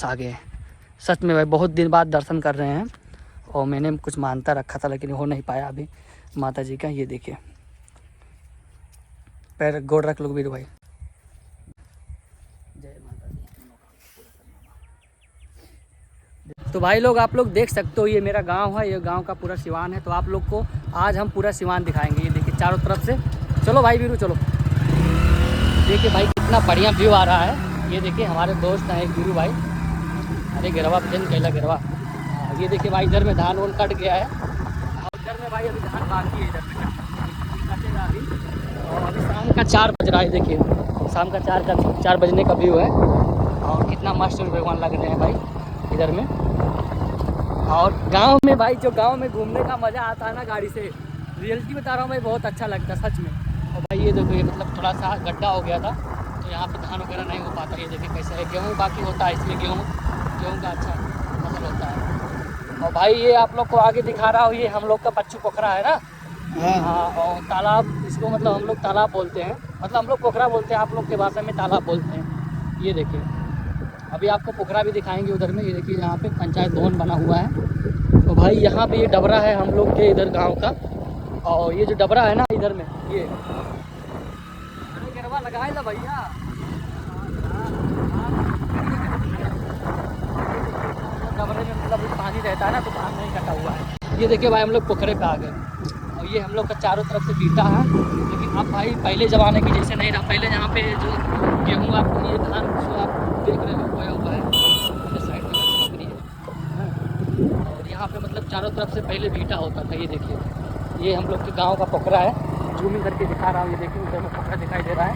आ गए। सच में भाई बहुत दिन बाद दर्शन कर रहे हैं और मैंने कुछ मानता रखा था लेकिन हो नहीं पाया अभी माता जी का। ये देखिए पैर गोड़ रख लो वीरू भाई। जय माता दी। तो भाई लोग आप लोग देख सकते हो ये मेरा गांव है, ये गांव का पूरा सिवान है। तो आप लोग को आज हम पूरा सिवान दिखाएंगे। ये देखिए चारों तरफ से। चलो भाई वीरू चलो। देखिए भाई कितना बढ़िया व्यू आ रहा है। ये देखिए हमारे दोस्त हैं एक वीरू भाई। अरे गिरवा भजन कैला गिरवा। ये देखिए भाई इधर में धान वोन कट गया है और इधर में भाई अभी धान बाकी है। इधर में कटेगा अभी और अभी शाम का 4 बज रहा है। देखिए शाम का 4 बजने का व्यू है और कितना मस्त भगवान लग रहे हैं भाई इधर में। और गांव में भाई जो गांव में घूमने का मज़ा आता है ना गाड़ी से, रियलिटी बता रहा हूँ भाई, बहुत अच्छा लगता है सच में। और भाई ये देखो ये मतलब थोड़ा सा गड्ढा हो गया था तो यहाँ पे धान वगैरह नहीं हो पाता। ये देखिए कैसा है, गेहूँ बाकी होता है इसमें, गेहूँ का अच्छा फसल होता है। और भाई ये आप लोग को आगे दिखा रहा हूँ, ये हम लोग का पच्चू पोखरा है ना। हाँ और तालाब, इसको मतलब हम लोग तालाब बोलते हैं, मतलब हम लोग पोखरा बोलते हैं, आप लोग के भाषा में तालाब बोलते हैं। ये देखिए अभी आपको पोखरा भी दिखाएंगे उधर में। ये देखिए यहाँ पे पंचायत भवन बना हुआ है। तो भाई यहाँ पे ये डबरा है हम लोग के इधर गांव का। और ये जो डबरा है ना इधर में ये गरबा लगाए ला भैया। डबरे में मतलब पानी रहता है ना तो धान नहीं कटा हुआ है। ये देखिए भाई हम लोग पोखरे पे आ गए और ये हम लोग का चारों तरफ से बीता है। लेकिन अब भाई पहले ज़माने की जैसे नहीं रहा। पहले यहाँ पे जो गेहूँ आप ये धान जो आप देख रहे हो बोया हुआ है साइड में बकरी है और यहाँ पे मतलब चारों तरफ से पहले बीटा होता था। ये देखिए ये हम लोग के गांव का पोखरा है, जूमिंग करके दिखा रहा हूँ। ये देखिए उधर में पोखरा दिखाई दे रहा है।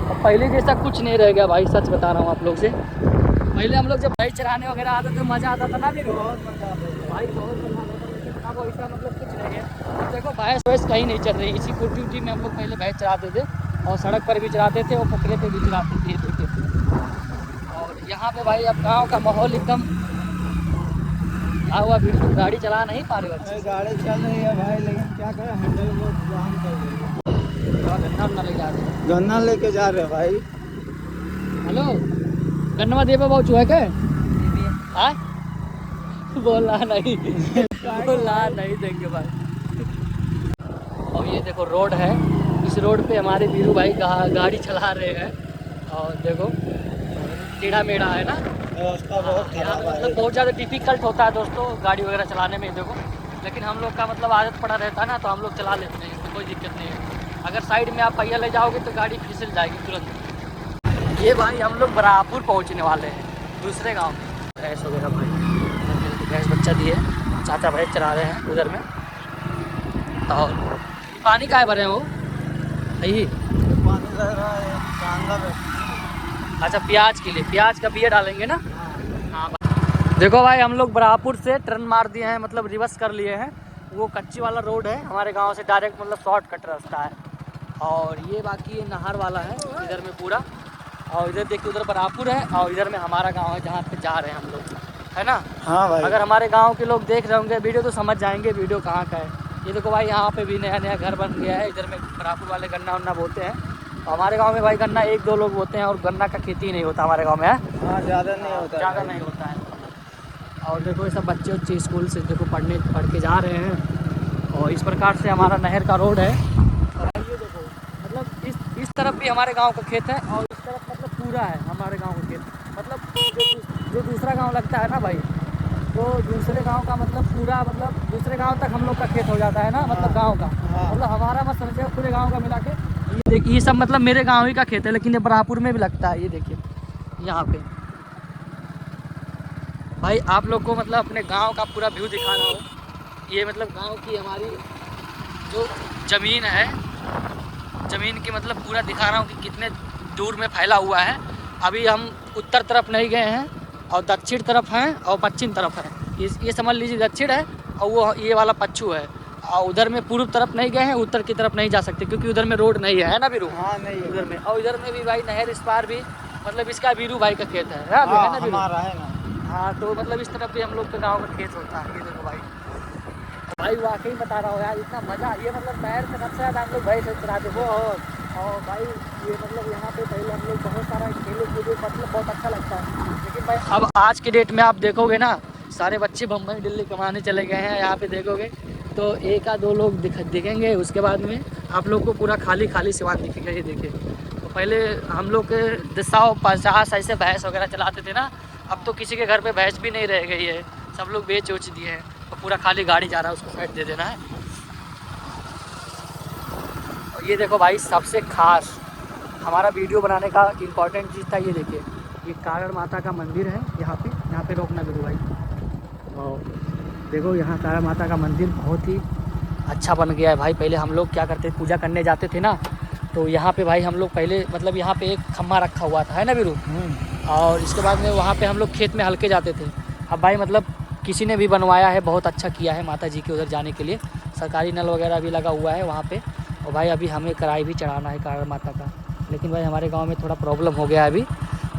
और पहले जैसा कुछ नहीं रह गया भाई, सच बता रहा हूँ आप लोग से। पहले हम लोग जब भाई चराने वगैरह आते थे मज़ा आता था ना भी, बहुत मज़ा आता था भाई, बहुत मज़ा आता था। लेकिन अब वैसा मतलब कुछ नहीं है। अब देखो भैंस वैस कहीं नहीं चल रही। इसी कुर्टी उर्टी में हम लोग पहले भैंस चराते थे और सड़क पर भी चराते थे और पोखरे पे भी चराते थे। देखते थे। और यहाँ पे भाई अब गाँव का माहौल एकदम हुआ। बिल्कुल गाड़ी चला नहीं पा रहे बच्चे। गाड़ी चल रही है भाई लेकिन क्या करें, हैंडल को जाम कर रही है। गन्ना ले जा रहे हैं, गन्ना लेके जा रहे हैं भाई। हेलो गन्ना देवे बहुत चूहे के बोला नहीं बोला नहीं देंगे भाई। और ये देखो रोड है, इस रोड पे हमारे वीरू भाई गाड़ी चला रहे हैं। और देखो टेढ़ा मेढ़ा है ना रास्ता बहुत खराब है, मतलब बहुत ज़्यादा डिफिकल्ट होता है दोस्तों गाड़ी वगैरह चलाने में। देखो लेकिन हम लोग का मतलब आदत पड़ा रहता है ना तो हम लोग चला लेते हैं, इसमें कोई दिक्कत नहीं है। अगर साइड में आप पहिया ले जाओगे तो गाड़ी फिसल जाएगी तुरंत। ये भाई हम लोग बरापुर पहुंचने वाले हैं, दूसरे गांव में। भैंस वगैरह भाई भैंस बच्चा दिए, चाचा भैंस चला रहे हैं उधर में। और पानी का है भरे वो यही पानी लग रहा है जानवर है। अच्छा प्याज के लिए, प्याज का बिया डालेंगे ना। हाँ देखो भाई हम लोग बरापुर से टर्न मार दिए हैं, मतलब रिवर्स कर लिए हैं। वो कच्ची वाला रोड है हमारे गांव से डायरेक्ट, मतलब शॉर्टकट रास्ता है। और ये बाकी ये नहर वाला है इधर में पूरा। और इधर देखिए उधर बरापुर है और इधर में हमारा गांव है जहाँ पे जा रहे हैं हम लोग, है ना। हाँ भाई अगर हमारे गांव के लोग देख रहे होंगे वीडियो तो समझ जाएंगे वीडियो कहाँ का है। ये देखो भाई यहाँ पे भी नया नया घर बन गया है। इधर में बरापुर वाले गन्ना वन्ना बोते हैं। हमारे गांव में भाई गन्ना 1-2 लोग बोते हैं और गन्ना का खेती नहीं होता हमारे गांव में, है हाँ ज़्यादा नहीं होता, ज़्यादा नहीं होता है। और देखो ये सब बच्चे उच्चे स्कूल से देखो पढ़ के जा रहे हैं। और इस प्रकार से हमारा नहर का रोड है। और ये देखो मतलब इस तरफ भी हमारे गांव का खेत है और इस तरफ मतलब पूरा है हमारे गांव का खेत। मतलब जो दूसरा गांव लगता है ना भाई, तो दूसरे गांव का मतलब पूरा मतलब दूसरे गांव तक हम लोग का खेत हो जाता है ना, मतलब गांव का। मतलब हमारा मत समझिए पूरे गांव का मिला के। ये देखिए ये सब मतलब मेरे गांव ही का खेत है, लेकिन ये बरापुर में भी लगता है। ये देखिए यहाँ पे भाई आप लोग को मतलब अपने गांव का पूरा व्यू दिखा रहा हूँ। ये मतलब गांव की हमारी जो ज़मीन है, ज़मीन की मतलब पूरा दिखा रहा हूँ कि कितने दूर में फैला हुआ है। अभी हम उत्तर तरफ नहीं गए हैं और दक्षिण तरफ हैं और पश्चिम तरफ है। ये समझ लीजिए दक्षिण है और वो ये वाला पच्छू है। और उधर में पूर्व तरफ नहीं गए हैं, उत्तर की तरफ नहीं जा सकते क्योंकि उधर में रोड नहीं है ना वीरू। हाँ नहीं है उधर में, और इधर में भी भाई नहर इस पार भी मतलब इसका वीरू भाई का खेत है ना वीरू? हमारा है ना। हाँ तो मतलब इस तरफ भी हम लोग के गाँव का खेत होता है। ये देखो भाई भाई वाकई बता रहा हूँ यार, इतना मज़ा। ये मतलब पैर से सबसे ज़्यादा हम लोग भाई से चलाते वो। और भाई ये मतलब यहाँ पे पहले हम लोग बहुत सारा खेले कूदे, मतलब बहुत अच्छा लगता है। लेकिन भाई अब आज के डेट में आप देखोगे ना, सारे बच्चे बम्बई दिल्ली कमाने चले गए हैं। यहाँ पे देखोगे तो एक या दो लोग दिखेंगे, उसके बाद में आप लोग को पूरा खाली खाली सिवान दिखेगा। ये देखिए, तो पहले हम लोग के 150 ऐसे भैंस वगैरह चलाते थे ना, अब तो किसी के घर पे भैंस भी नहीं रह गई है, सब लोग बेच उच दिए हैं। तो पूरा खाली गाड़ी जा रहा है, उसको साइड दे देना है। और ये देखो भाई, सबसे खास हमारा वीडियो बनाने का इम्पोर्टेंट चीज़ था, ये देखिए, ये कारण माता का मंदिर है। यहाँ पे रोकना गुरु भाई। और देखो यहाँ तारा माता का मंदिर बहुत ही अच्छा बन गया है भाई। पहले हम लोग क्या करते, पूजा करने जाते थे ना, तो यहाँ पे भाई हम लोग पहले मतलब यहाँ पे एक खम्मा रखा हुआ था, है ना वीरू। और इसके बाद में वहाँ पे हम लोग खेत में हल्के जाते थे। अब भाई मतलब किसी ने भी बनवाया है, बहुत अच्छा किया है माता जी के उधर जाने के लिए। सरकारी नल वगैरह भी लगा हुआ है वहाँ पे। और भाई अभी हमें कढ़ाई भी चढ़ाना है कारण माता का, लेकिन भाई हमारे गाँव में थोड़ा प्रॉब्लम हो गया है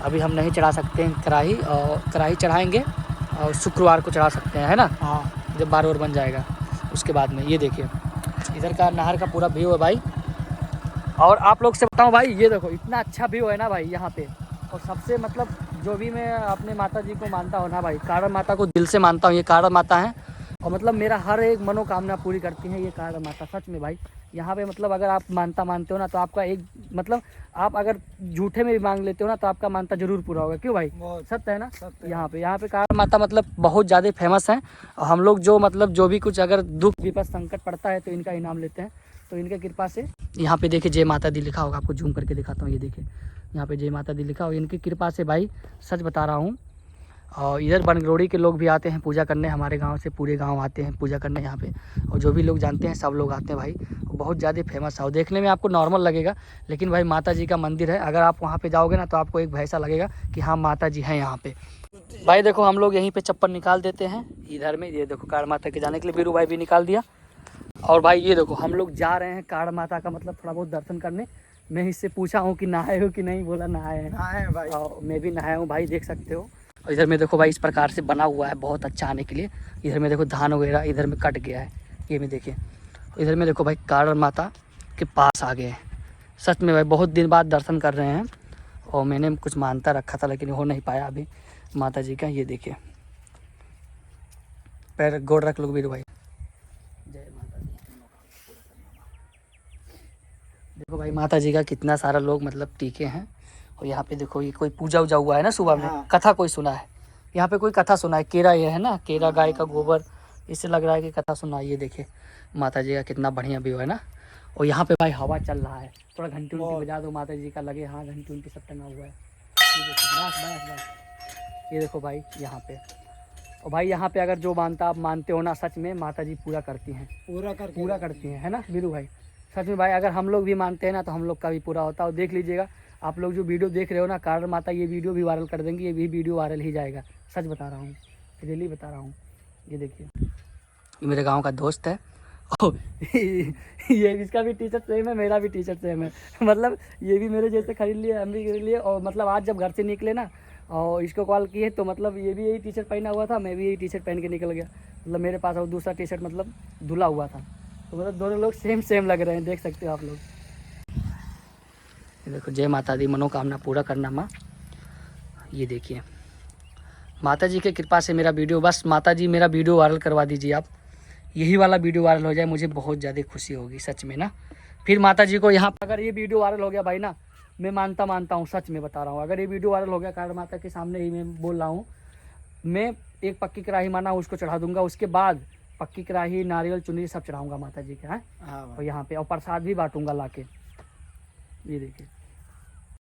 अभी हम नहीं चढ़ा सकते हैं कढ़ाई। और कढ़ाई चढ़ाएँगे और शुक्रवार को चढ़ा सकते हैं, है ना। हाँ, जब बार बन जाएगा उसके बाद में। ये देखिए इधर का नहर का पूरा व्यू है भाई। और आप लोग से बताऊं भाई, ये देखो इतना अच्छा व्यू है ना भाई यहाँ पे। और सबसे मतलब जो भी मैं अपने माता जी को मानता हूँ ना भाई, कारण माता को दिल से मानता हूँ। ये कारण माता है और मतलब मेरा हर एक मनोकामना पूरी करती है ये कारण माता, सच में भाई। यहाँ पे मतलब अगर आप मानते हो ना, तो आपका एक मतलब आप अगर झूठे में भी मांग लेते हो ना, तो आपका मानता जरूर पूरा होगा। क्यों भाई, सत्य है ना। यहाँ पे कारण माता मतलब बहुत ज़्यादा फेमस है। और हम लोग जो मतलब जो भी कुछ अगर दुख विपद संकट पड़ता है तो इनका इनाम लेते हैं। तो इनके कृपा से यहाँ पे देखिए जय माता दी लिखा होगा, आपको जूम करके दिखाता हूँ। ये देखिए यहाँ पे जय माता दी लिखा हो। इनकी कृपा से भाई सच बता रहा हूँ। और इधर बनगरोड़ी के लोग भी आते हैं पूजा करने, हमारे गांव से पूरे गांव आते हैं पूजा करने यहाँ पे। और जो भी लोग जानते हैं सब लोग आते हैं भाई। बहुत ज़्यादा फेमस है और देखने में आपको नॉर्मल लगेगा, लेकिन भाई माता जी का मंदिर है। अगर आप वहाँ पे जाओगे ना, तो आपको एक भैसा लगेगा कि हाँ माता जी हैं यहाँ पे। भाई देखो हम लोग यहीं पे चप्पल निकाल देते हैं इधर में। ये देखो काड़ माता के जाने के लिए वीरू भाई भी निकाल दिया। और भाई ये देखो हम लोग जा रहे हैं काड़ माता का मतलब थोड़ा बहुत दर्शन करने। मैं इससे पूछा हूँ कि नहाए हो कि नहीं, बोला नहाए हैं भाई। और मैं भी नहाया हूँ भाई, देख सकते हो। और इधर में देखो भाई इस प्रकार से बना हुआ है, बहुत अच्छा आने के लिए। इधर में देखो धान वगैरह इधर में कट गया है, ये में देखिए। इधर में देखो भाई काड़ माता के पास आ गए हैं। सच में भाई बहुत दिन बाद दर्शन कर रहे हैं। और मैंने कुछ मानता रखा था लेकिन हो नहीं पाया अभी माता जी का। ये देखिए पैर गोड़ रख लो वीरू भाई। जय माता दी। देखो भाई माता जी का कितना सारा लोग मतलब टीके हैं। और यहाँ पे देखो ये कोई पूजा उजा हुआ है ना सुबह में। हाँ। कथा कोई सुना है यहाँ पे, कोई कथा सुना है। केरा ये है ना, केरा गाय का गोबर, इससे लग रहा है कि कथा सुना है। ये देखिए माता जी का कितना बढ़िया व्यू है ना। और यहाँ पे भाई हवा चल रहा है, थोड़ा घंटी उंटी बजा दो माता जी का लगे। हाँ घंटी उंटी सब टंगा हुआ है। ये देखो बस बस बस, ये देखो भाई यहाँ पे। और भाई यहाँ पे अगर जो मानता आप मानते हो ना, सच में माता जी पूरा करती हैं, पूरा करती हैं, है ना वीरू भाई। सच में भाई अगर हम लोग भी मानते हैं ना, तो हम लोग का भी पूरा होता है। और देख लीजिएगा आप लोग जो वीडियो देख रहे हो ना, कारण माता ये वीडियो भी वायरल कर देंगे, ये भी वीडियो वायरल ही जाएगा। सच बता रहा हूँ, रियली बता रहा हूँ। ये देखिए ये मेरे गाँव का दोस्त है। ओह ये इसका भी टी शर्ट सेम है, मेरा भी टी शर्ट सेम है। मतलब ये भी मेरे जैसे खरीद लिए, हम भी खरीद लिए। और मतलब आज जब घर से निकले ना और इसको कॉल किए, तो मतलब ये भी यही टी शर्ट पहना हुआ था, मैं भी यही टी शर्ट पहन के निकल गया। मतलब मेरे पास और दूसरा टी शर्ट मतलब धुला हुआ था। तो मतलब दोनों लोग सेम सेम लग रहे हैं, देख सकते हो आप लोग। ये देखो जय माता दी, मनोकामना पूरा करना माँ। ये देखिए माता जी की कृपा से मेरा वीडियो, बस माता जी मेरा वीडियो वायरल करवा दीजिए आप। यही वाला वीडियो वायरल हो जाए, मुझे बहुत ज़्यादा खुशी होगी सच में ना। फिर माता जी को यहाँ पर अगर ये वीडियो वायरल हो गया भाई ना, मैं मानता हूँ, सच में बता रहा हूँ। अगर ये वीडियो वायरल हो गया, कारण माता के सामने ही मैं बोल रहा हूँ, मैं एक पक्की कढ़ाई माना उसको चढ़ा दूंगा। उसके बाद पक्की कढ़ाई, नारियल, चुनरी सब चढ़ाऊंगा माता जी के। हैं और यहाँ पे और प्रसाद भी बांटूंगा लाके। ये देखिए